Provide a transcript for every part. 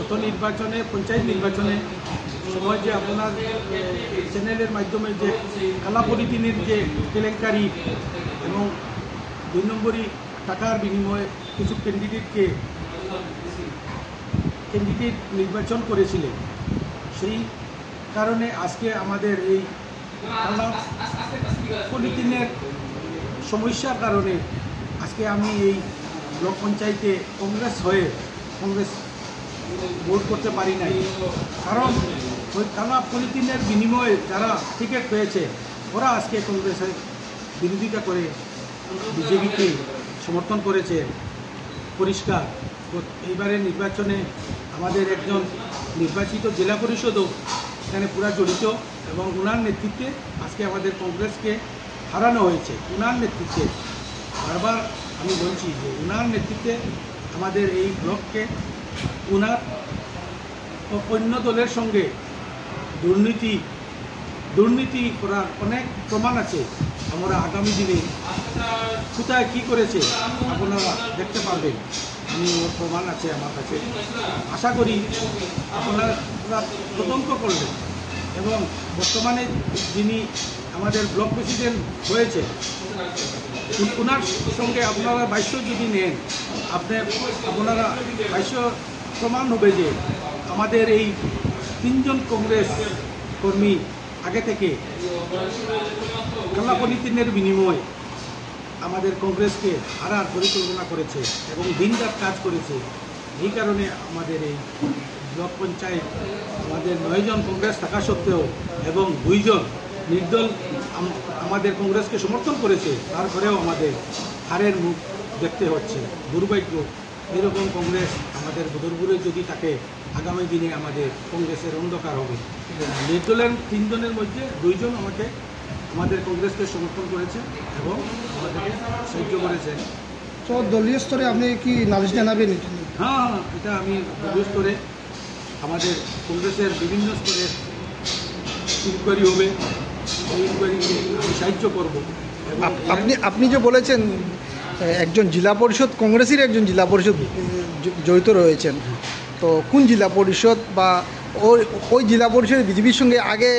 গত নির্বাচনে পঞ্চায়েত নির্বাচনে সময় যে আপনার চ্যানেলের মাধ্যমে যে কালা পলিথিনের যে কেলেঙ্কারি এবং 2 নম্বরই টাকার বিনিময়ে কিছু ক্যান্ডিডেট নির্বাচন করেছিলেন, সেই কারণে আজকে আমাদের এই কালা পলিথিনের সমস্যার কারণে আজকে আমি এই ব্লক পঞ্চায়েতে কংগ্রেস ভোট করতে পারি নাই। কারণ ওই কালা পলিথিনের বিনিময়ে যারা টিকিট পেয়েছে ওরা আজকে কংগ্রেসের বিরোধিতা করে বিজেপিকে সমর্থন করেছে। পরিষ্কার এইবারের নির্বাচনে আমাদের একজন নির্বাচিত জেলা পরিষদও এখানে পুরা জড়িত এবং ওনার নেতৃত্বে আজকে আমাদের কংগ্রেসকে হারানো হয়েছে। ওনার নেতৃত্বে বারবার আমি বলছি যে ওনার নেতৃত্বে আমাদের এই ব্লককে ওনার অন্য দলের সঙ্গে দুর্নীতি করার অনেক প্রমাণ আছে। আমরা আগামী দিনে কোথায় কী করেছে আপনারা দেখতে পারবেন, আমি ওর প্রমাণ আছে আমার কাছে। আশা করি আপনারা তদন্ত করবেন এবং বর্তমানে যিনি আমাদের ব্লক প্রেসিডেন্ট হয়েছে ওনার সঙ্গে আপনারা ভাষ্য যদি নেন আপনারা ভাষ্য প্রমাণ হবে যে আমাদের এই 3 জন কংগ্রেস কর্মী আগে থেকে কালা পলিথিনের বিনিময়ে আমাদের কংগ্রেসকে হারার পরিকল্পনা করেছে এবং দিনরাত কাজ করেছে। এই কারণে আমাদের এই ব্লক পঞ্চায়েত আমাদের 9 জন কংগ্রেস থাকা সত্ত্বেও এবং 2 জন নির্দল আমাদের কংগ্রেসকে সমর্থন করেছে, তারপরেও আমাদের হারের মুখ দেখতে হচ্ছে। দুর্ভাগ্য, এরকম কংগ্রেস আমাদের বদরপুরে যদি থাকে আগামী দিনে আমাদের কংগ্রেসের অন্ধকার হবে। নির্দলের 3 জনের মধ্যে 2 জন আমাদের কংগ্রেসকে সমর্থন করেছে এবং আমাদেরকে সাহায্য করেছেন। তো দলীয় স্তরে আপনি কি নালিশ জানাবেন? হ্যাঁ, এটা আমি দলীয় স্তরে আমাদের কংগ্রেসের বিভিন্ন স্তরের ইনকোয়ারি হবে, এই ইনকোয়ারিকে আমি সাহায্য করব। আপনি যে বলেছেন একজন জেলা পরিষদ কংগ্রেসের একজন জেলা পরিষদ জড়িত রয়েছেন, তো কোন জেলা পরিষদ বা ওই জেলা পরিষদ বিজেপির সঙ্গে আগে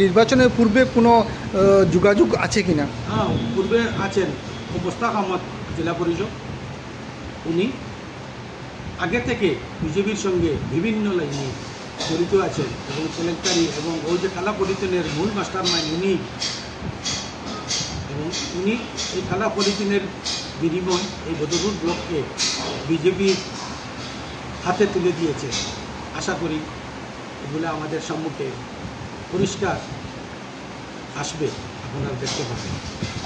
নির্বাচনের পূর্বে কোনো যোগাযোগ আছে কিনা? হ্যাঁ, পূর্বে আছেন মোস্তাক আহমদ জেলা পরিষদ। উনি আগে থেকে বিজেপির সঙ্গে বিভিন্ন লাইনে জড়িত আছেন এবং কেলেঙ্কারি এবং ওই যে কালা পলিথিনের মূল মাস্টার মাইন্ড উনি এই কালা পলিথিনের বিনিময় এই বদরপুর ব্লককে বিজেপির হাতে তুলে দিয়েছে। আশা করি এগুলো আমাদের সম্মুখে পরিষ্কার আসবে, আপনারা দেখতে পাবেন।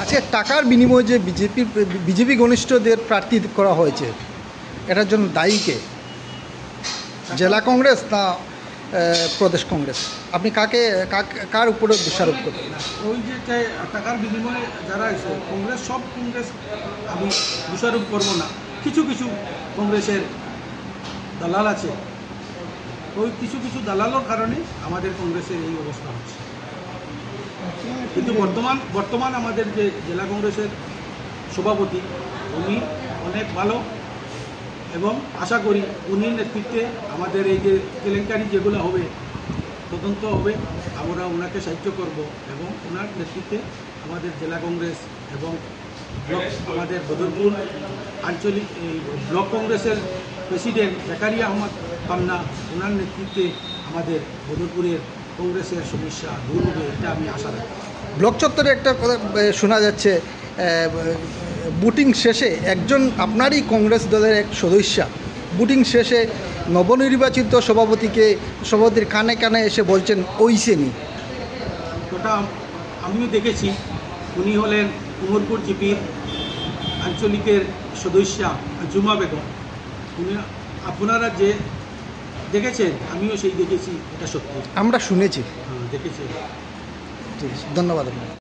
আচ্ছা, টাকার বিনিময়ে যে বিজেপি ঘনিষ্ঠদের প্রার্থী করা হয়েছে, এটার জন্য দায়ী কে? জেলা কংগ্রেস না প্রদেশ কংগ্রেস? আপনি কার উপরে দোষারোপ করবেন? ওই যে টাকার বিনিময়ে যারা আছে সব কংগ্রেস আমি দোষারোপ করবো না। কিছু কংগ্রেসের দালাল আছে, ওই কিছু দালালের কারণে আমাদের কংগ্রেসের এই অবস্থা হচ্ছে। কিন্তু বর্তমান আমাদের যে জেলা কংগ্রেসের সভাপতি উনি অনেক ভালো এবং আশা করি উনির নেতৃত্বে আমাদের এই যে কেলেঙ্কারি যেগুলো হবে তদন্ত হবে, আমরা ওনাকে সাহায্য করব এবং ওনার নেতৃত্বে আমাদের জেলা কংগ্রেস এবং ব্লক আমাদের বদরপুর আঞ্চলিক এই ব্লক কংগ্রেসের প্রেসিডেন্ট জাকারিয়া আহমদ পান্না, ওনার নেতৃত্বে আমাদের বদরপুরের কংগ্রেসের সমস্যা দূর হবে, এটা আমি আশা রাখি। ব্লক চত্বরে একটা কথা শোনা যাচ্ছে, বুটিং শেষে একজন আপনারই কংগ্রেস দলের এক সদস্যা বুটিং শেষে নবনির্বাচিত সভাপতির কানে কানে এসে বলছেন ওইসেনি। ওটা আমিও দেখেছি। উনি হলেন উমরপুর জিপির আঞ্চলিকের সদস্যা জুমা বেগম। উনি আপনারা যে দেখেছেন আমিও সেই দেখেছি, এটা সত্যি। আমরা শুনেছি, দেখেছি। ঠিক আছে, ধন্যবাদ।